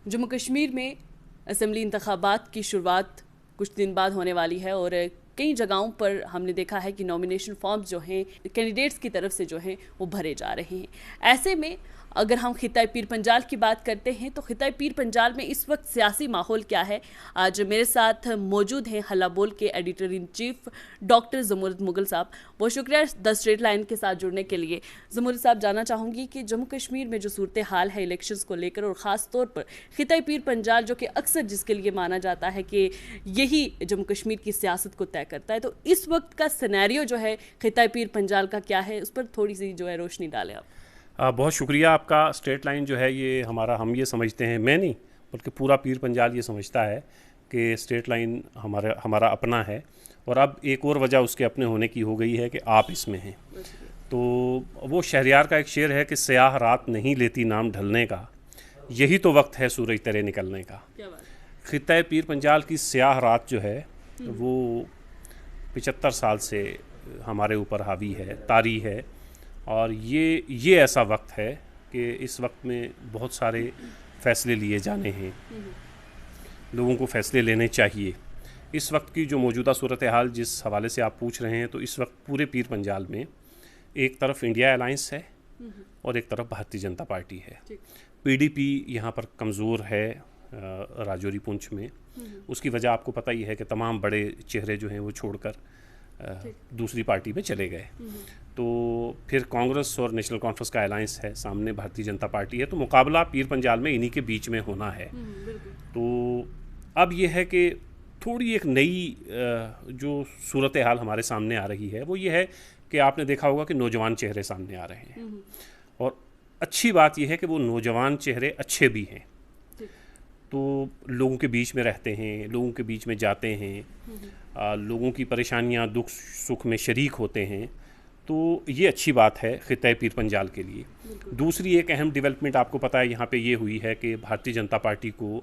जम्मू कश्मीर में असम्बली इंतखाबात की शुरुआत कुछ दिन बाद होने वाली है और कई जगहों पर हमने देखा है कि नॉमिनेशन फॉर्म्स जो हैं कैंडिडेट्स की तरफ से जो हैं वो भरे जा रहे हैं। ऐसे में अगर हम खिताए पीर पंजाल की बात करते हैं तो खिताए पीर पंजाल में इस वक्त सियासी माहौल क्या है, आज मेरे साथ मौजूद हैं हल्ला बोल के editor in chief doctor Jamurat Mughal साहब। बहुत शुक्रिया द स्ट्रेट लाइन के साथ जुड़ने के लिए। जमूरत साहब, जानना चाहूँगी कि जम्मू कश्मीर में जो सूरत हाल है इलेक्शंस को लेकर और ख़ास तौर पर खिताए पीर पंजाल जो कि अक्सर जिसके लिए माना जाता है कि यही जम्मू कश्मीर की सियासत को तय करता है, तो इस वक्त का सिनेरियो जो है खिताए पीर पंजाल का क्या है, उस पर थोड़ी सी जो है रोशनी डालें आप। बहुत शुक्रिया आपका। स्ट्रेट लाइन जो है ये हम ये समझते हैं, मैं नहीं बल्कि पूरा पीर पंजाल ये समझता है कि स्ट्रेट लाइन हमारा अपना है और अब एक और वजह उसके अपने होने की हो गई है कि आप इसमें हैं। तो वो शहरियार का एक शेर है कि स्याह रात नहीं लेती नाम ढलने का, यही तो वक्त है सूरज तेरे निकलने का। खित्ता पीर पंजाल की स्याह रात जो है वो 75 साल से हमारे ऊपर हावी है, तारी है और ये ऐसा वक्त है कि इस वक्त में बहुत सारे फ़ैसले लिए जाने हैं, लोगों को फ़ैसले लेने चाहिए। इस वक्त की जो मौजूदा सूरत हाल जिस हवाले से आप पूछ रहे हैं, तो इस वक्त पूरे पीर पंजाल में एक तरफ इंडिया अलायंस है और एक तरफ भारतीय जनता पार्टी है। पीडीपी यहाँ पर कमज़ोर है राजौरी पुंछ में। उसकी वजह आपको पता ही है कि तमाम बड़े चेहरे जो हैं वो छोड़कर दूसरी पार्टी में चले गए। तो फिर कांग्रेस और नेशनल कॉन्फ्रेंस का अलायंस है, सामने भारतीय जनता पार्टी है, तो मुकाबला पीर पंजाल में इन्हीं के बीच में होना है। तो अब ये है कि थोड़ी एक नई जो सूरत हाल हमारे सामने आ रही है वो ये है कि आपने देखा होगा कि नौजवान चेहरे सामने आ रहे हैं और अच्छी बात यह है कि वो नौजवान चेहरे अच्छे भी हैं, तो लोगों के बीच में रहते हैं, लोगों के बीच में जाते हैं, लोगों की परेशानियां दुख सुख में शरीक होते हैं, तो ये अच्छी बात है खित्ता पीर पंजाल के लिए। दूसरी एक अहम डेवलपमेंट आपको पता है यहाँ पे ये हुई है कि भारतीय जनता पार्टी को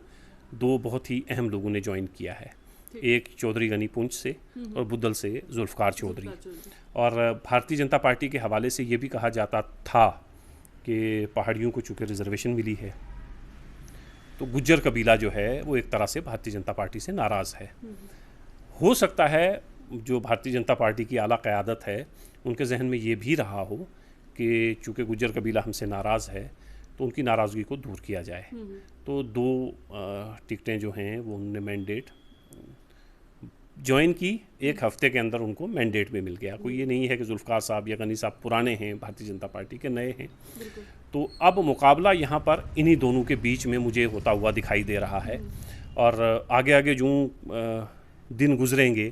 दो बहुत ही अहम लोगों ने ज्वाइन किया है, एक चौधरी गनी पुंछ से और बुद्धल से जुल्फ़कार चौधरी। और भारतीय जनता पार्टी के हवाले से ये भी कहा जाता था कि पहाड़ियों को चूँकि रिजर्वेशन मिली है तो गुज्जर कबीला जो है वो एक तरह से भारतीय जनता पार्टी से नाराज़ है। हो सकता है जो भारतीय जनता पार्टी की आला क़यादत है उनके जहन में ये भी रहा हो कि चूँकि गुज्जर कबीला हमसे नाराज़ है तो उनकी नाराज़गी को दूर किया जाए। तो दो टिकटें जो हैं वो उन्होंने मैंडेट ज्वाइन की, एक हफ्ते के अंदर उनको मैंडेट भी मिल गया। कोई ये नहीं है कि जुल्फ़कार साहब या गनी साहब पुराने हैं, भारतीय जनता पार्टी के नए हैं। तो अब मुकाबला यहाँ पर इन्हीं दोनों के बीच में मुझे होता हुआ दिखाई दे रहा है और आगे आगे जो दिन गुजरेंगे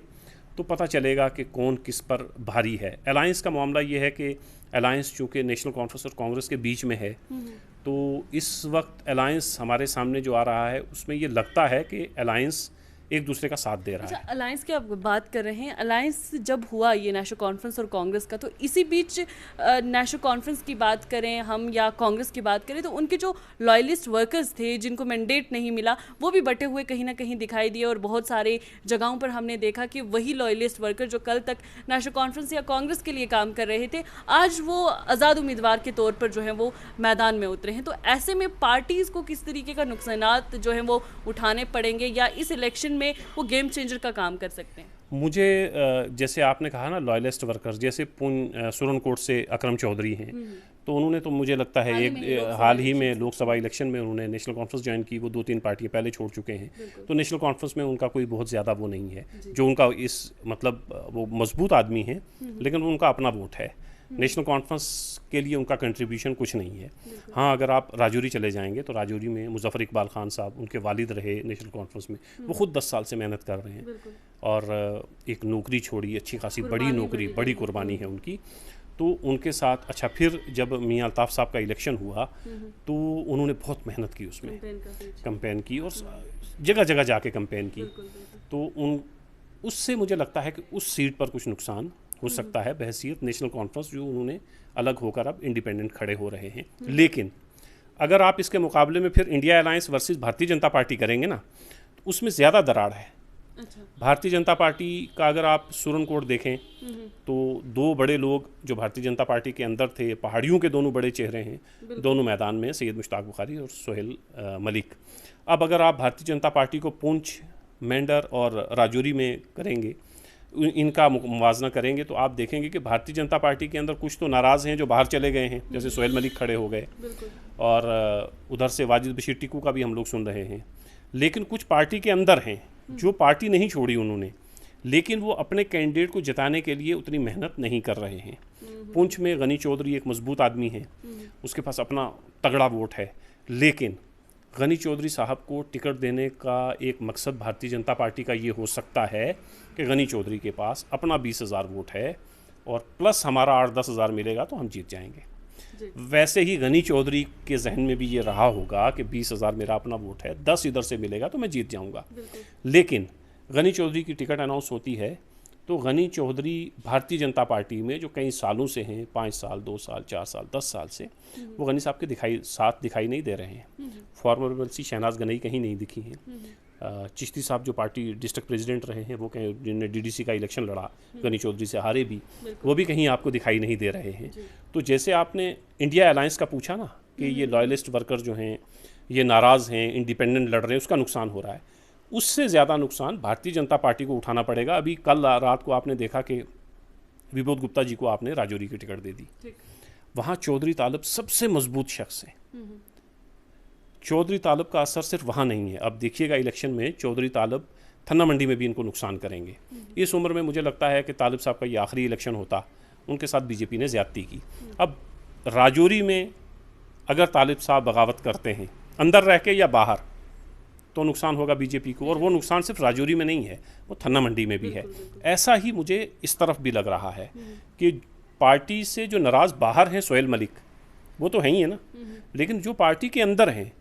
तो पता चलेगा कि कौन किस पर भारी है। अलायंस का मामला ये है कि अलायंस चूँकि नेशनल कॉन्फ्रेंस और कांग्रेस के बीच में है, तो इस वक्त अलायंस हमारे सामने जो आ रहा है उसमें ये लगता है कि अलायंस एक दूसरे का साथ दे रहा है। अलायंस की आप बात कर रहे हैं, अलायंस जब हुआ ये नेशनल कॉन्फ्रेंस और कांग्रेस का, तो इसी बीच नेशनल कॉन्फ्रेंस की बात करें हम या कांग्रेस की बात करें तो उनके जो लॉयलिस्ट वर्कर्स थे जिनको मैंडेट नहीं मिला वो भी बटे हुए कहीं ना कहीं दिखाई दिए और बहुत सारे जगहों पर हमने देखा कि वही लॉयलिस्ट वर्कर जो कल तक नेशनल कॉन्फ्रेंस या कांग्रेस के लिए काम कर रहे थे आज वो आज़ाद उम्मीदवार के तौर पर जो है वो मैदान में उतरे हैं। तो ऐसे में पार्टीज़ को किस तरीके का नुकसानात जो है वो उठाने पड़ेंगे या इस इलेक्शन में वो गेम चेंजर का काम कर सकते हैं? मुझे जैसे आपने कहा ना लॉयलिस्ट वर्कर्स, जैसे सुरनकोट से अकरम चौधरी हैं, तो उन्होंने तो मुझे लगता है हाल ही में लोकसभा इलेक्शन में उन्होंने नेशनल कॉन्फ्रेंस ज्वाइन की। वो 2-3 पार्टियां पहले छोड़ चुके हैं, तो नेशनल कॉन्फ्रेंस में उनका कोई बहुत ज़्यादा वो नहीं है जो उनका इस मतलब वो मजबूत आदमी हैं लेकिन उनका अपना वोट है। नेशनल कॉन्फ्रेंस के लिए उनका कंट्रीब्यूशन कुछ नहीं है। हाँ, अगर आप राजौरी चले जाएंगे तो राजौरी में मुजफ्फर इकबाल खान साहब, उनके वालिद रहे नेशनल कॉन्फ्रेंस में, वो खुद 10 साल से मेहनत कर रहे हैं और एक नौकरी छोड़ी, अच्छी खासी बड़ी नौकरी, बड़ी कुर्बानी है उनकी। तो उनके साथ अच्छा फिर जब मियां अल्ताफ़ साहब का इलेक्शन हुआ तो उन्होंने बहुत मेहनत की, उसमें कैंपेन की और जगह जगह जाके कैंपेन की। तो उससे मुझे लगता है कि उस सीट पर कुछ नुकसान हो सकता है बहसीत नेशनल कॉन्फ्रेंस जो उन्होंने अलग होकर अब इंडिपेंडेंट खड़े हो रहे हैं। लेकिन अगर आप इसके मुकाबले में फिर India alliance versus Bharatiya Janata party करेंगे ना तो उसमें ज़्यादा दरार है। अच्छा। भारतीय जनता पार्टी का अगर आप सुरनकोट देखें तो दो बड़े लोग जो भारतीय जनता पार्टी के अंदर थे, पहाड़ियों के दोनों बड़े चेहरे हैं दोनों मैदान में, सैयद मुश्ताक बुखारी और सोहेल मलिक। अब अगर आप भारतीय जनता पार्टी को पुंछ, मेंढर और राजौरी में करेंगे, इनका मुवाजना करेंगे, तो आप देखेंगे कि भारतीय जनता पार्टी के अंदर कुछ तो नाराज़ हैं जो बाहर चले गए हैं, जैसे सोहेल मलिक खड़े हो गए, और उधर से वाजिद बशीर टिक्कू का भी हम लोग सुन रहे हैं। लेकिन कुछ पार्टी के अंदर हैं जो पार्टी नहीं छोड़ी उन्होंने, लेकिन वो अपने कैंडिडेट को जिताने के लिए उतनी मेहनत नहीं कर रहे हैं। पुंछ में गनी चौधरी एक मजबूत आदमी है, उसके पास अपना तगड़ा वोट है, लेकिन गनी चौधरी साहब को टिकट देने का एक मकसद भारतीय जनता पार्टी का ये हो सकता है कि गनी चौधरी के पास अपना 20,000 वोट है और प्लस हमारा 8-10 हज़ार मिलेगा तो हम जीत जाएंगे। वैसे ही गनी चौधरी के जहन में भी ये रहा होगा कि 20,000 मेरा अपना वोट है, 10 इधर से मिलेगा तो मैं जीत जाऊंगा। लेकिन गनी चौधरी की टिकट अनाउंस होती है तो गनी चौधरी भारतीय जनता पार्टी में जो कई सालों से हैं, 5 साल, 2 साल, 4 साल, 10 साल से, वो गनी साहब के साथ दिखाई नहीं दे रहे हैं। फॉर्मर एमएलसी शहनाज गनई कहीं नहीं दिखी हैं। चिश्ती साहब जो पार्टी डिस्ट्रिक्ट प्रेसिडेंट रहे हैं, वो कहीं, जिन्होंने डीडीसी का इलेक्शन लड़ा, गनी चौधरी से हारे भी, वो भी कहीं आपको दिखाई नहीं दे रहे हैं। तो जैसे आपने इंडिया अलायंस का पूछा ना कि ये लॉयलिस्ट वर्कर जो हैं ये नाराज़ हैं, इंडिपेंडेंट लड़ रहे हैं, उसका नुकसान हो रहा है, उससे ज़्यादा नुकसान भारतीय जनता पार्टी को उठाना पड़ेगा। अभी कल रात को आपने देखा कि विबोध गुप्ता जी को आपने राजौरी की टिकट दे दी, वहाँ चौधरी तालब सबसे मजबूत शख्स है। चौधरी तालब का असर सिर्फ वहाँ नहीं है, अब देखिएगा इलेक्शन में चौधरी तालब थन्ना मंडी में भी इनको नुकसान करेंगे। इस उम्र में मुझे लगता है कि तालब साहब का ये आखिरी इलेक्शन होता, उनके साथ बीजेपी ने ज़्यादती की। अब राजौरी में अगर तालिब साहब बगावत करते हैं अंदर रह के या बाहर, तो नुकसान होगा बीजेपी को, और वो नुकसान सिर्फ राजौरी में नहीं है, वो थन्ना मंडी में भी है। ऐसा ही मुझे इस तरफ भी लग रहा है कि पार्टी से जो नाराज़ बाहर हैं, सोहेल मलिक वो तो है ही है ना, लेकिन जो पार्टी के अंदर हैं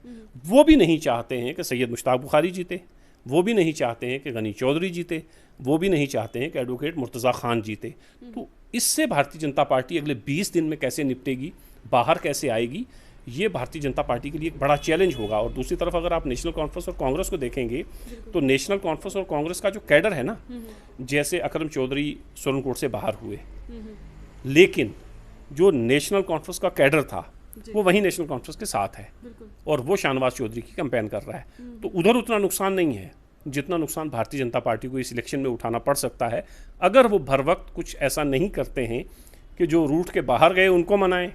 वो भी नहीं चाहते हैं कि सैयद मुश्ताक बुखारी जीते, वो भी नहीं चाहते हैं कि गनी चौधरी जीते, वो भी नहीं चाहते हैं कि एडवोकेट मुर्तज़ा खान जीते। तो इससे भारतीय जनता पार्टी अगले 20 दिन में कैसे निपटेगी, बाहर कैसे आएगी, ये भारतीय जनता पार्टी के लिए एक बड़ा चैलेंज होगा। और दूसरी तरफ अगर आप नेशनल कॉन्फ्रेंस और कांग्रेस को देखेंगे तो नेशनल कॉन्फ्रेंस और कांग्रेस का जो कैडर है ना, जैसे अकरम चौधरी सुरनकोट से बाहर हुए, लेकिन जो नेशनल कॉन्फ्रेंस का कैडर था वो वही नेशनल कॉन्फ्रेंस के साथ है और वो शाहनवाज चौधरी की कैंपेन कर रहा है। तो उधर उतना नुकसान नहीं है जितना नुकसान भारतीय जनता पार्टी को इस इलेक्शन में उठाना पड़ सकता है, अगर वो भर वक्त कुछ ऐसा नहीं करते हैं कि जो रूट के बाहर गए उनको मनाएं,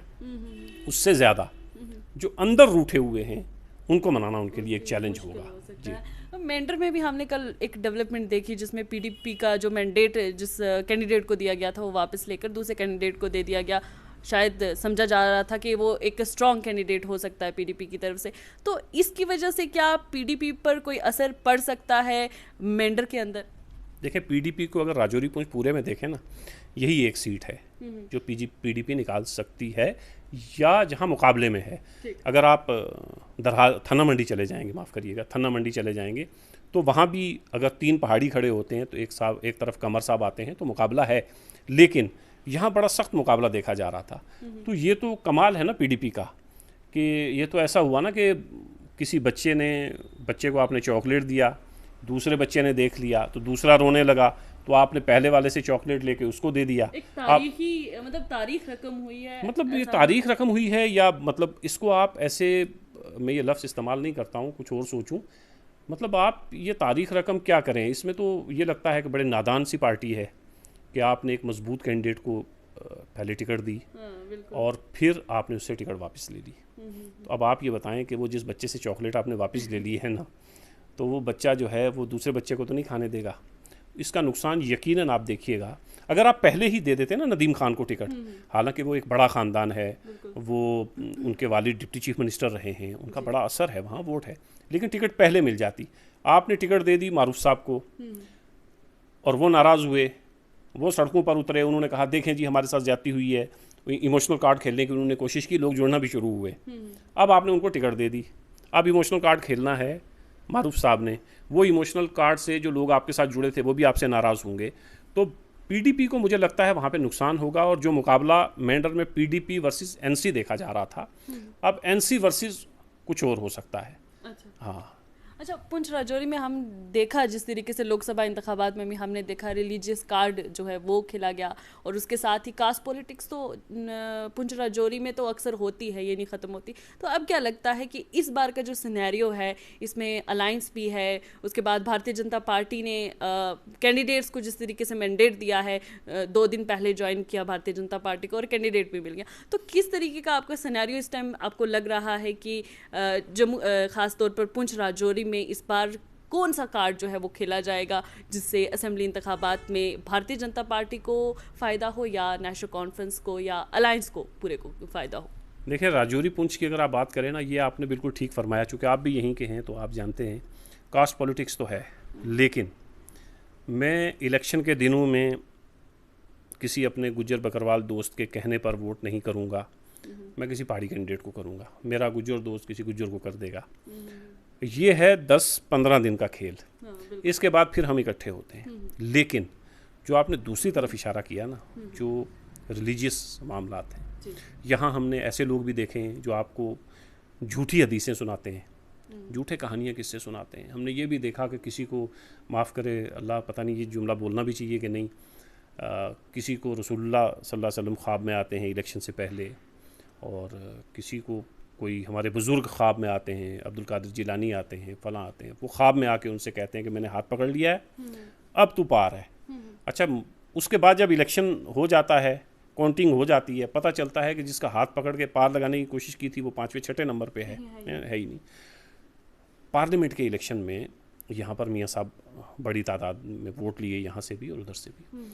उससे ज़्यादा जो अंदर रूठे हुए हैं उनको मनाना उनके लिए एक चैलेंज होगा। जी, मेंढर में भी हमने कल एक डेवलपमेंट देखी जिसमें पीडीपी का जो मैंडेट जिस कैंडिडेट को दिया गया था वो वापस लेकर दूसरे कैंडिडेट को दे दिया गया। शायद समझा जा रहा था कि वो एक स्ट्रॉन्ग कैंडिडेट हो सकता है पीडीपी की तरफ से, तो इसकी वजह से क्या पीडीपी पर कोई असर पड़ सकता है मेंढर के अंदर? देखें, पीडीपी को अगर राजौरी पुंछ पूरे में देखें ना, यही एक सीट है जो पीडीपी निकाल सकती है या जहां मुकाबले में है। अगर आप थन्ना मंडी चले जाएंगे, माफ़ करिएगा, थन्ना मंडी चले जाएंगे तो वहाँ भी अगर 3 पहाड़ी खड़े होते हैं तो एक तरफ कमर साहब आते हैं तो मुकाबला है, लेकिन यहाँ बड़ा सख्त मुकाबला देखा जा रहा था। तो ये तो कमाल है ना पीडीपी का, कि ये तो ऐसा हुआ ना कि किसी बच्चे को आपने चॉकलेट दिया, दूसरे बच्चे ने देख लिया तो दूसरा रोने लगा, तो आपने पहले वाले से चॉकलेट लेके उसको दे दिया। एक तारीखी मतलब तारीख रकम हुई है, मतलब ये तारीख रकम हुई है, या मतलब इसको आप ऐसे, मैं ये लफ्ज़ इस्तेमाल नहीं करता हूँ, कुछ और सोचूं, मतलब आप ये तारीख रकम क्या करें। इसमें तो ये लगता है कि बड़े नादान सी पार्टी है कि आपने एक मजबूत कैंडिडेट को पहले टिकट दी और फिर आपने उससे टिकट वापस ले ली। तो अब आप ये बताएं कि वो जिस बच्चे से चॉकलेट आपने वापस ले ली है ना, तो वो बच्चा जो है वो दूसरे बच्चे को तो नहीं खाने देगा। इसका नुकसान यकीनन आप देखिएगा, अगर आप पहले ही दे देते ना नदीम खान को टिकट, हालांकि वो एक बड़ा ख़ानदान है, वो उनके वालिद डिप्टी चीफ मिनिस्टर रहे हैं, उनका बड़ा असर है वहाँ, वोट है, लेकिन टिकट पहले मिल जाती। आपने टिकट दे दी मारूफ साहब को और वो नाराज़ हुए, वो सड़कों पर उतरे, उन्होंने कहा देखें जी हमारे साथ ज़्यादती हुई है, इमोशनल कार्ड खेलने की उन्होंने कोशिश की, लोग जुड़ना भी शुरू हुए। अब आपने उनको टिकट दे दी, अब इमोशनल कार्ड खेलना है मारूफ साहब ने, वो इमोशनल कार्ड से जो लोग आपके साथ जुड़े थे वो भी आपसे नाराज़ होंगे। तो पीडीपी को मुझे लगता है वहाँ पे नुकसान होगा। और जो मुकाबला मेंढर में पीडीपी वर्सेस एनसी देखा जा रहा था, अब एनसी वर्सेस कुछ और हो सकता है। अच्छा। हाँ, अच्छा, पुंछ राजौरी में हम देखा जिस तरीके से लोकसभा इंतखाबात में भी हमने देखा रिलीजियस कार्ड जो है वो खिला गया, और उसके साथ ही कास्ट पॉलिटिक्स तो पुंछ राजौरी में तो अक्सर होती है, ये नहीं ख़त्म होती। तो अब क्या लगता है कि इस बार का जो सिनेरियो है इसमें अलायंस भी है, उसके बाद भारतीय जनता पार्टी ने कैंडिडेट्स को जिस तरीके से मैंडेट दिया है, 2 दिन पहले ज्वाइन किया भारतीय जनता पार्टी को और कैंडिडेट भी मिल गया, तो किस तरीके का आपका सिनेरियो इस टाइम आपको लग रहा है कि जम्मू ख़ास तौर पर पुंछ राजौरी में इस बार कौन सा कार्ड जो है वो खेला जाएगा जिससे असेंबली इंतखाबात में भारतीय जनता पार्टी को फ़ायदा हो या नेशनल कॉन्फ्रेंस को या अलायंस को पूरे को फ़ायदा हो? देखिए, राजौरी पुंछ की अगर आप बात करें ना, ये आपने बिल्कुल ठीक फरमाया, चूँकि आप भी यहीं के हैं तो आप जानते हैं कास्ट पॉलिटिक्स तो है, लेकिन मैं इलेक्शन के दिनों में किसी अपने गुज्जर बकरवाल दोस्त के कहने पर वोट नहीं करूँगा, मैं किसी पहाड़ी कैंडिडेट को करूँगा, मेरा गुज्जर दोस्त किसी गुज्जर को कर देगा। ये है 10-15 दिन का खेल, इसके बाद फिर हम इकट्ठे होते हैं। लेकिन जो आपने दूसरी तरफ इशारा किया ना, जो रिलीजियस मामलात हैं, यहाँ हमने ऐसे लोग भी देखे हैं जो आपको झूठी हदीसें सुनाते हैं, झूठे कहानियाँ किससे सुनाते हैं। हमने ये भी देखा कि किसी को, माफ़ करे अल्लाह, पता नहीं ये जुमला बोलना भी चाहिए कि नहीं, किसी को रसूलुल्लाह सल्लल्लाहु अलैहि वसल्लम ख्वाब में आते हैं इलेक्शन से पहले, और किसी को कोई हमारे बुज़ुर्ग ख्वाब में आते हैं, अब्दुल कादिर जिलानी आते हैं, फ़लाँ आते हैं, वो ख्वाब में आके उनसे कहते हैं कि मैंने हाथ पकड़ लिया है, अब तू पार है। अच्छा, उसके बाद जब इलेक्शन हो जाता है, काउंटिंग हो जाती है, पता चलता है कि जिसका हाथ पकड़ के पार लगाने की कोशिश की थी वो 5वें-6ठे नंबर पे है ही नहीं। पार्लियामेंट के इलेक्शन में यहाँ पर मियाँ साहब बड़ी तादाद में वोट लिए, यहाँ से भी और उधर से भी।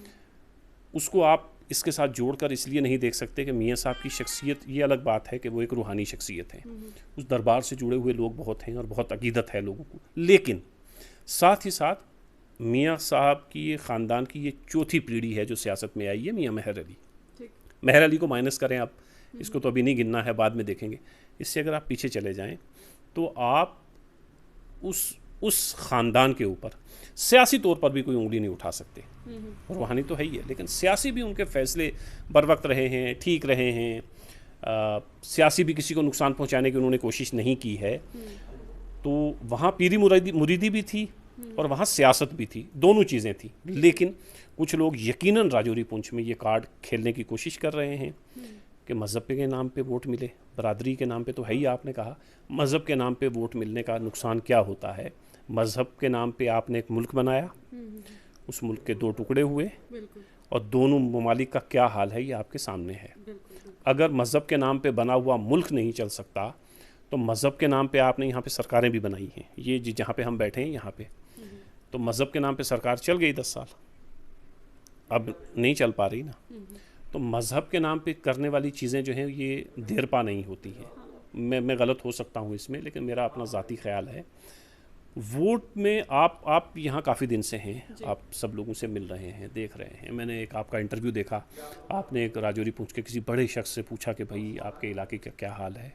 उसको आप इसके साथ जोड़कर इसलिए नहीं देख सकते कि मियाँ साहब की शख्सियत, ये अलग बात है कि वो एक रूहानी शख्सियत है, उस दरबार से जुड़े हुए लोग बहुत हैं और बहुत अकीदत है लोगों को, लेकिन साथ ही साथ मियाँ साहब की ये ख़ानदान की ये चौथी पीढ़ी है जो सियासत में आई है, मियाँ मेहर अली। मेहर अली को माइनस करें आप, इसको तो अभी नहीं गिनना है, बाद में देखेंगे। इससे अगर आप पीछे चले जाएं तो आप उस ख़ानदान के ऊपर सियासी तौर पर भी कोई उंगली नहीं उठा सकते। रूहानी तो है ही है, लेकिन सियासी भी उनके फैसले बर वक्त रहे हैं, ठीक रहे हैं, सियासी भी किसी को नुकसान पहुंचाने की उन्होंने कोशिश नहीं की है। तो वहाँ पीरी मुरीदी भी थी और वहाँ सियासत भी थी, दोनों चीज़ें थी। लेकिन कुछ लोग यकीनन राजौरी पुंछ में ये कार्ड खेलने की कोशिश कर रहे हैं कि मज़हब के नाम पे वोट मिले, बरादरी के नाम पे तो है ही, आपने कहा मज़हब के नाम पे वोट मिलने का नुकसान क्या होता है। मज़हब के नाम पे आपने एक मुल्क बनाया, उस मुल्क के 2 टुकड़े हुए और दोनों ममालिक का क्या हाल है ये आपके सामने है। अगर मज़हब के नाम पे बना हुआ मुल्क नहीं चल सकता तो मज़हब के नाम पे आपने यहाँ पे सरकारें भी बनाई हैं, ये जहाँ पे हम बैठे हैं यहाँ पे, तो मज़हब के नाम पे सरकार चल गई 10 साल, अब नहीं चल पा रही ना। तो मज़हब के नाम पे करने वाली चीज़ें जो हैं ये देर पा नहीं होती हैं। मैं गलत हो सकता हूँ इसमें, लेकिन मेरा अपना ज़ाती ख्याल है। वोट में आप यहाँ काफ़ी दिन से हैं, आप सब लोगों से मिल रहे हैं, देख रहे हैं। मैंने एक आपका इंटरव्यू देखा, आपने एक राजौरी पुंछ के किसी बड़े शख्स से पूछा कि भाई आपके इलाके का क्या हाल है,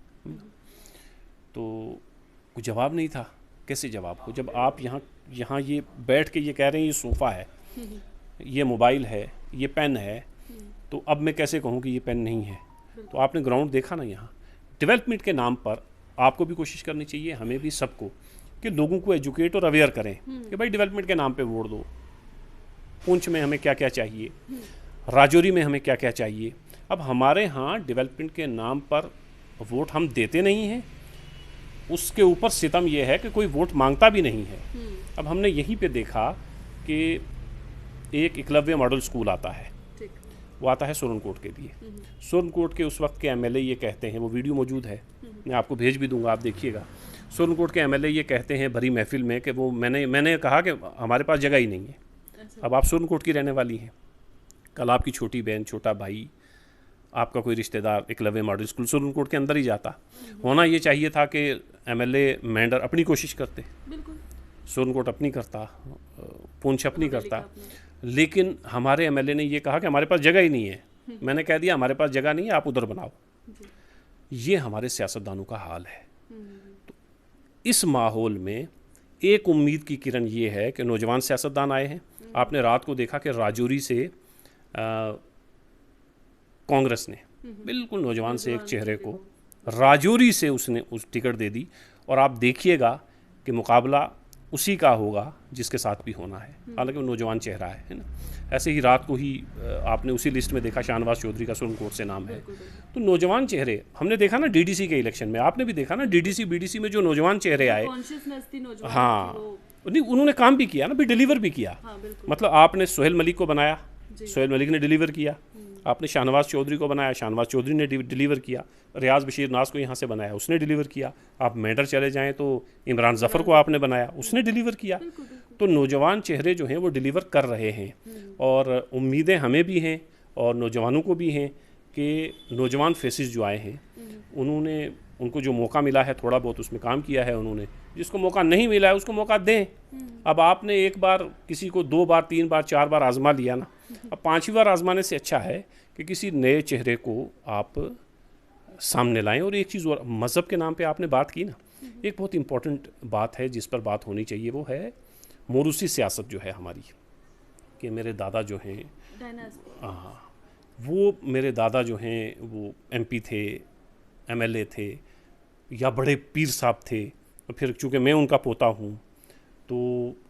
तो कोई जवाब नहीं था। कैसे जवाब हो जब आप यहाँ ये बैठ के ये कह रहे हैं ये सोफ़ा है, ये मोबाइल है, ये पेन है, तो अब मैं कैसे कहूँ कि ये पेन नहीं है। तो आपने ग्राउंड देखा ना, यहाँ डेवलपमेंट के नाम पर आपको भी कोशिश करनी चाहिए, हमें भी, सबको, कि लोगों को एजुकेट और अवेयर करें कि भाई डेवलपमेंट के नाम पे वोट दो। पुंछ में हमें क्या क्या चाहिए, राजौरी में हमें क्या क्या चाहिए। अब हमारे यहाँ डेवलपमेंट के नाम पर वोट हम देते नहीं हैं, उसके ऊपर सितम यह है कि कोई वोट मांगता भी नहीं है। अब हमने यहीं पे देखा कि एक एकलव्य मॉडल स्कूल आता है, वो आता है सुरनकोट के लिए। सुरनकोट के उस वक्त के एमएलए ये कहते हैं, वो वीडियो मौजूद है, मैं आपको भेज भी दूंगा, आप देखिएगा। सुरनकोट के एमएलए ये कहते हैं भरी महफिल में कि वो मैंने कहा कि हमारे पास जगह ही नहीं है। अब आप सुरनकोट की रहने वाली हैं, कल आपकी छोटी बहन, छोटा भाई, आपका कोई रिश्तेदार एकलव्य मॉडल स्कूल सुरनकोट के अंदर ही जाता। होना ये चाहिए था कि एमएलए मेंढर अपनी कोशिश करते, सुरनकोट अपनी करता, पुंछ अपनी करता, लेकिन हमारे एमएलए ने ये कहा कि हमारे पास जगह ही नहीं है। मैंने कह दिया हमारे पास जगह नहीं है, आप उधर बनाओ। ये हमारे सियासतदानों का हाल है। तो इस माहौल में एक उम्मीद की किरण ये है कि नौजवान सियासतदान आए हैं। आपने रात को देखा कि राजौरी से कांग्रेस ने बिल्कुल नौजवान से एक चेहरे को राजौरी से उसने टिकट दे दी, और आप देखिएगा कि मुकाबला उसी का होगा जिसके साथ भी होना है, हालांकि वो नौजवान चेहरा है ना। ऐसे ही रात को ही आपने उसी लिस्ट में देखा शाहनवाज चौधरी का सुप्रीम कोर्ट से नाम है। तो नौजवान चेहरे हमने देखा ना डीडीसी के इलेक्शन में, आपने भी देखा ना डीडीसी बीडीसी में जो नौजवान चेहरे आए, हाँ नहीं उन्होंने काम भी किया ना, भी डिलीवर भी किया। मतलब आपने सोहेल मलिक को बनाया, सोहेल मलिक ने डिलीवर किया, आपने शाहनवाज चौधरी को बनाया, शाहनवाज चौधरी ने डिलीवर किया, रियाज बशीर नाज को यहाँ से बनाया, उसने डिलीवर किया। आप मेडर चले जाएं तो इमरान ज़फ़र को आपने बनाया, उसने डिलीवर किया। तो नौजवान चेहरे जो हैं वो डिलीवर कर रहे हैं, और उम्मीदें हमें भी हैं और नौजवानों को भी हैं कि नौजवान फेसेस जो आए हैं उनको जो मौका मिला है थोड़ा बहुत उसमें काम किया है उन्होंने, जिसको मौका नहीं मिला है उसको मौका दें। अब आपने एक बार किसी को 2 बार 3 बार 4 बार आजमा लिया ना, अब 5वीं बार आजमाने से अच्छा है कि किसी नए चेहरे को आप सामने लाएं। और एक चीज़ और, मज़हब के नाम पे आपने बात की ना, एक बहुत इम्पॉर्टेंट बात है जिस पर बात होनी चाहिए, वो है मोरूसी सियासत जो है हमारी, कि मेरे दादा जो हैं, हाँ वो मेरे दादा जो हैं वो MP थे, MLA थे या बड़े पीर साहब थे, और फिर चूँकि मैं उनका पोता हूँ तो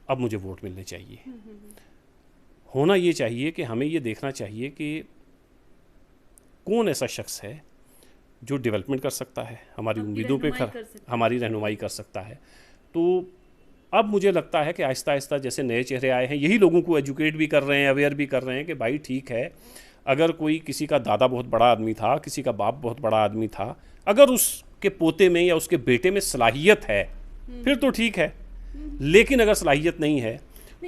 अब मुझे वोट मिलने चाहिए। होना ये चाहिए कि हमें ये देखना चाहिए कि कौन ऐसा शख्स है जो डेवलपमेंट कर सकता है, हमारी उम्मीदों पे हमारी रहनुमाई कर सकता है। तो अब मुझे लगता है कि आहिस्ता आहिस्ता जैसे नए चेहरे आए हैं, यही लोगों को एजुकेट भी कर रहे हैं, अवेयर भी कर रहे हैं कि भाई ठीक है, अगर कोई किसी का दादा बहुत बड़ा आदमी था, किसी का बाप बहुत बड़ा आदमी था, अगर उसके पोते में या उसके बेटे में सलाहियत है फिर तो ठीक है, लेकिन अगर सलाहियत नहीं है,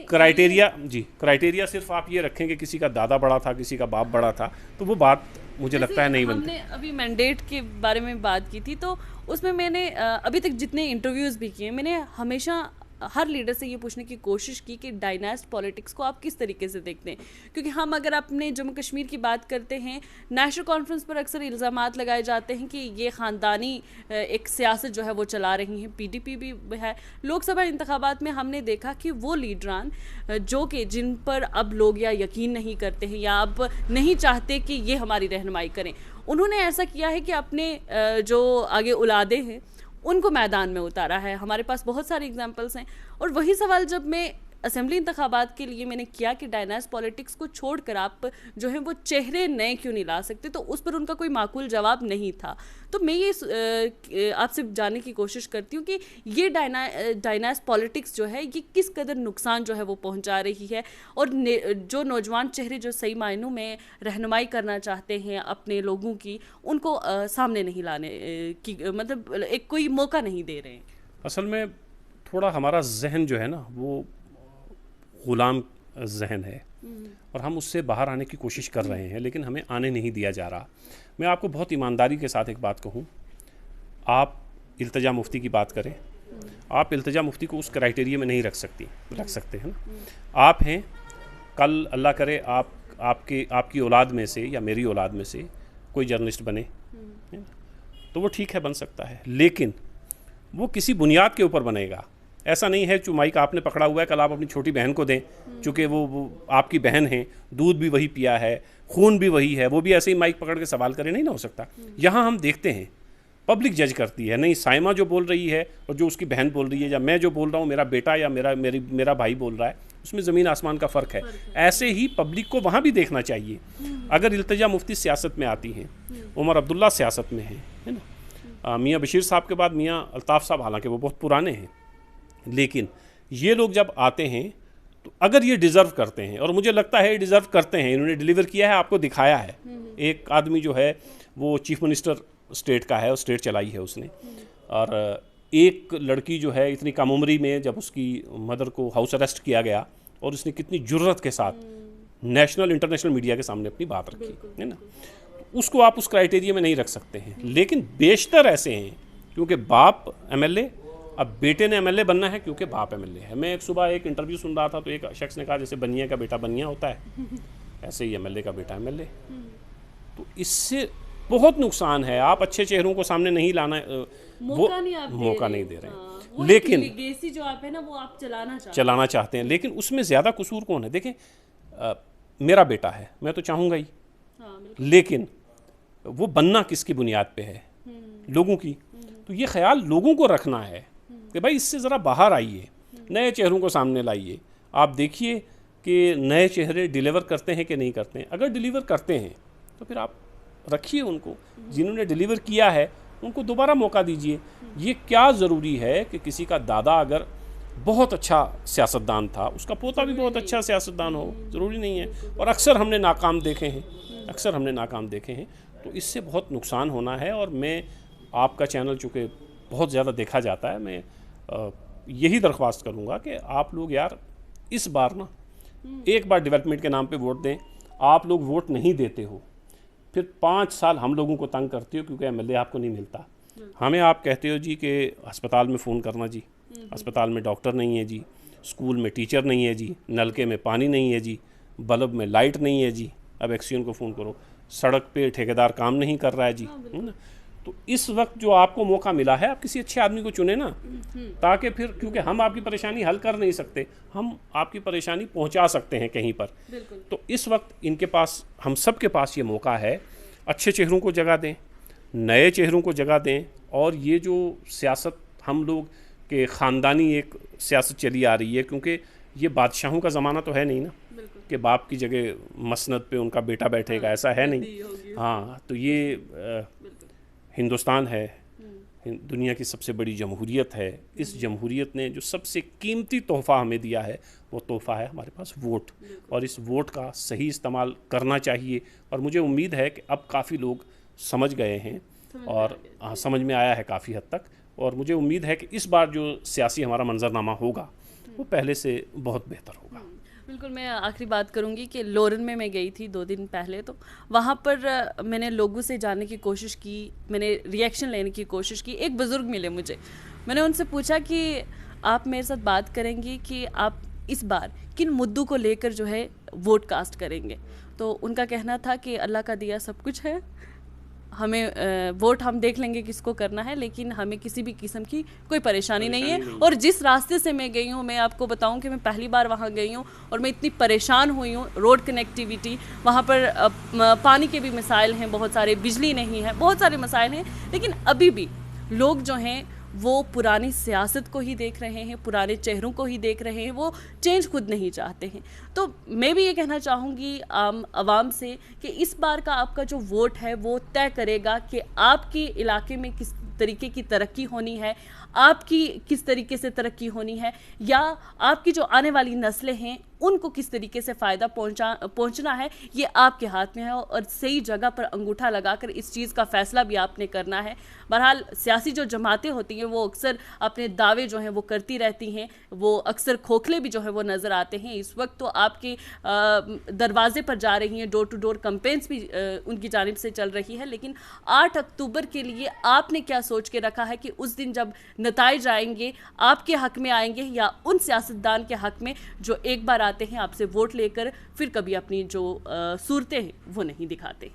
क्राइटेरिया सिर्फ आप ये रखें कि किसी का दादा बड़ा था, किसी का बाप बड़ा था, तो वो बात मुझे लगता है नहीं बनती। हमने अभी मैंडेट के बारे में बात की थी, तो उसमें मैंने अभी तक जितने इंटरव्यूज़ भी किए, मैंने हमेशा हर लीडर से ये पूछने की कोशिश की कि डायनास्ट पॉलिटिक्स को आप किस तरीके से देखते हैं। क्योंकि हम अगर अपने जम्मू कश्मीर की बात करते हैं, नेशनल कॉन्फ्रेंस पर अक्सर इल्ज़ामात लगाए जाते हैं कि ये ख़ानदानी एक सियासत जो है वो चला रही हैं, PDP भी है। लोकसभा इंतखाबात में हमने देखा कि वो लीडरान जो कि जिन पर अब लोग या यकीन नहीं करते हैं या अब नहीं चाहते कि ये हमारी रहनुमाई करें, उन्होंने ऐसा किया है कि अपने जो आगे औलादे हैं उनको मैदान में उतारा है। हमारे पास बहुत सारे एग्जाम्पल्स हैं। और वही सवाल जब मैं असेंबली इंतखाबात के लिए मैंने किया कि डायनास्ट पॉलिटिक्स को छोड़कर आप जो है वो चेहरे नए क्यों नहीं ला सकते, तो उस पर उनका कोई माकूल जवाब नहीं था। तो मैं ये आपसे जानने की कोशिश करती हूँ कि ये डायनास्ट पॉलिटिक्स जो है ये किस कदर नुकसान जो है वो पहुँचा रही है, और जो नौजवान चेहरे जो सही मायनों में रहनुमाई करना चाहते हैं अपने लोगों की, उनको सामने नहीं लाने की मतलब एक कोई मौका नहीं दे रहे हैं। असल में थोड़ा हमारा जहन जो है ना वो ग़ुलाम जहन है, और हम उससे बाहर आने की कोशिश कर रहे हैं, लेकिन हमें आने नहीं दिया जा रहा। मैं आपको बहुत ईमानदारी के साथ एक बात कहूँ, आप इल्तिजा मुफ्ती की बात करें, आप इल्तिजा मुफ्ती को उस क्राइटेरिया में नहीं रख सकते हैं ना। आप हैं, कल अल्लाह करे आपकी औलाद में से या मेरी औलाद में से कोई जर्नलिस्ट बने, तो वो ठीक है, बन सकता है, लेकिन वो किसी बुनियाद के ऊपर बनेगा। ऐसा नहीं है कि माइक आपने पकड़ा हुआ है, कल आप अपनी छोटी बहन को दें, चूँकि वो आपकी बहन है, दूध भी वही पिया है, खून भी वही है, वो भी ऐसे ही माइक पकड़ के सवाल करे, नहीं ना हो सकता। यहाँ हम देखते हैं पब्लिक जज करती है, नहीं साइमा जो बोल रही है और जो उसकी बहन बोल रही है, या मैं जो बोल रहा हूँ, मेरा बेटा या मेरा भाई बोल रहा है, उसमें ज़मीन आसमान का फ़र्क है। ऐसे ही पब्लिक को वहाँ भी देखना चाहिए। अगर इल्तिजा मुफ्ती सियासत में आती हैं, उमर अब्दुल्ला सियासत में है ना, मियाँ बशीर साहब के बाद मियाँ अल्ताफ़ साहब, हालांकि वो बहुत पुराने हैं, लेकिन ये लोग जब आते हैं तो अगर ये डिज़र्व करते हैं, और मुझे लगता है ये डिज़र्व करते हैं, इन्होंने डिलीवर किया है, आपको दिखाया है। एक आदमी जो है वो चीफ मिनिस्टर स्टेट का है और स्टेट चलाई है उसने, और एक लड़की जो है इतनी कम उम्री में जब उसकी मदर को हाउस अरेस्ट किया गया, और उसने कितनी जुर्रत के साथ नेशनल इंटरनेशनल मीडिया के सामने अपनी बात रखी है ना, उसको आप उस क्राइटेरिया में नहीं रख सकते हैं। लेकिन बेशतर ऐसे हैं क्योंकि बाप MLA, अब बेटे ने MLA बनना है क्योंकि बाप MLA है। मैं एक सुबह एक इंटरव्यू सुन रहा था तो एक शख्स ने कहा जैसे बनिया का बेटा बनिया होता है, ऐसे ही MLA का बेटा MLA। तो इससे बहुत नुकसान है। आप अच्छे चेहरों को सामने नहीं लाना, मौका नहीं दे रहे हैं, लेकिन लेगेसी जो आप है ना वो आप चलाना चाहते हैं। लेकिन उसमें ज़्यादा कसूर कौन है? देखें, मेरा बेटा है, मैं तो चाहूँगा ही, लेकिन वो बनना किसकी बुनियाद पे है? लोगों की। तो ये ख्याल लोगों को रखना है कि भाई इससे ज़रा बाहर आइए, नए चेहरों को सामने लाइए। आप देखिए कि नए चेहरे डिलीवर करते हैं कि नहीं करते हैं। अगर डिलीवर करते हैं तो फिर आप रखिए उनको, जिन्होंने डिलीवर किया है उनको दोबारा मौका दीजिए। ये क्या ज़रूरी है कि किसी का दादा अगर बहुत अच्छा सियासतदान था, उसका पोता भी बहुत अच्छा सियासतदान हो, ज़रूरी नहीं है। और अक्सर हमने नाकाम देखे हैं, अक्सर हमने नाकाम देखे हैं। तो इससे बहुत नुकसान होना है। और मैं आपका चैनल चूँकि बहुत ज़्यादा देखा जाता है, मैं यही दरख्वास्त करूँगा कि आप लोग यार इस बार ना एक बार डेवलपमेंट के नाम पे वोट दें। आप लोग वोट नहीं देते हो, फिर 5 साल हम लोगों को तंग करते हो क्योंकि एमएलए आपको नहीं मिलता। हमें आप कहते हो जी कि अस्पताल में फ़ोन करना जी, अस्पताल में डॉक्टर नहीं है जी, स्कूल में टीचर नहीं है जी, नलके में पानी नहीं है जी, बल्ब में लाइट नहीं है जी, अब एक्सीएन को फ़ोन करो, सड़क पे ठेकेदार काम नहीं कर रहा है जी, है ना। तो इस वक्त जो आपको मौका मिला है, आप किसी अच्छे आदमी को चुने ना, ताकि फिर, क्योंकि हम आपकी परेशानी हल कर नहीं सकते, हम आपकी परेशानी पहुंचा सकते हैं कहीं पर। तो इस वक्त इनके पास, हम सब के पास ये मौका है, अच्छे चेहरों को जगह दें, नए चेहरों को जगह दें। और ये जो सियासत हम लोग के ख़ानदानी एक सियासत चली आ रही है, क्योंकि ये बादशाहों का ज़माना तो है नहीं ना कि बाप की जगह मसनद पे उनका बेटा बैठेगा, ऐसा है नहीं। हाँ, तो ये हिंदुस्तान है, दुनिया की सबसे बड़ी जमहूरियत है। इस जमहूरियत ने जो सबसे कीमती तोहफ़ा हमें दिया है, वो तोहफ़ा है हमारे पास वोट। और इस वोट का सही इस्तेमाल करना चाहिए। और मुझे उम्मीद है कि अब काफ़ी लोग समझ गए हैं और समझ में आया है काफ़ी हद तक। और मुझे उम्मीद है कि इस बार जो सियासी हमारा मंजरनामा होगा वो पहले से बहुत बेहतर होगा। बिल्कुल। मैं आखिरी बात करूंगी कि लोरन में मैं गई थी 2 दिन पहले, तो वहाँ पर मैंने लोगों से जानने की कोशिश की, मैंने रिएक्शन लेने की कोशिश की। एक बुज़ुर्ग मिले मुझे, मैंने उनसे पूछा कि आप मेरे साथ बात करेंगी कि आप इस बार किन मुद्दों को लेकर जो है वोट कास्ट करेंगे। तो उनका कहना था कि अल्लाह का दिया सब कुछ है, हमें वोट हम देख लेंगे किसको करना है, लेकिन हमें किसी भी किस्म की कोई परेशानी नहीं है। और जिस रास्ते से मैं गई हूँ, मैं आपको बताऊँ कि मैं पहली बार वहाँ गई हूँ और मैं इतनी परेशान हुई हूँ। रोड कनेक्टिविटी, वहाँ पर पानी के भी मसाइल हैं बहुत सारे, बिजली नहीं है, बहुत सारे मसाइल हैं। लेकिन अभी भी लोग जो हैं वो पुरानी सियासत को ही देख रहे हैं, पुराने चेहरों को ही देख रहे हैं, वो चेंज खुद नहीं चाहते हैं। तो मैं भी ये कहना चाहूँगी आम आवाम से कि इस बार का आपका जो वोट है वो तय करेगा कि आपके इलाके में किस तरीके की तरक्की होनी है, आपकी किस तरीके से तरक्की होनी है, या आपकी जो आने वाली नस्लें हैं उनको किस तरीके से फ़ायदा पहुंचना है, ये आपके हाथ में है। और सही जगह पर अंगूठा लगाकर इस चीज़ का फ़ैसला भी आपने करना है। बहरहाल सियासी जो जमातें होती हैं वो अक्सर अपने दावे जो हैं वो करती रहती हैं, वो अक्सर खोखले भी जो है वो नज़र आते हैं। इस वक्त तो आपके दरवाजे पर जा रही हैं, डोर टू डोर कैंपेन्स भी उनकी जानिब से चल रही है। लेकिन 8 अक्टूबर के लिए आपने क्या सोच के रखा है कि उस दिन जब नताइज आएंगे आपके हक में आएंगे, या उन सियासतदान के हक में जो एक बार आते हैं आपसे वोट लेकर फिर कभी अपनी जो सूरतें हैं वो नहीं दिखाते।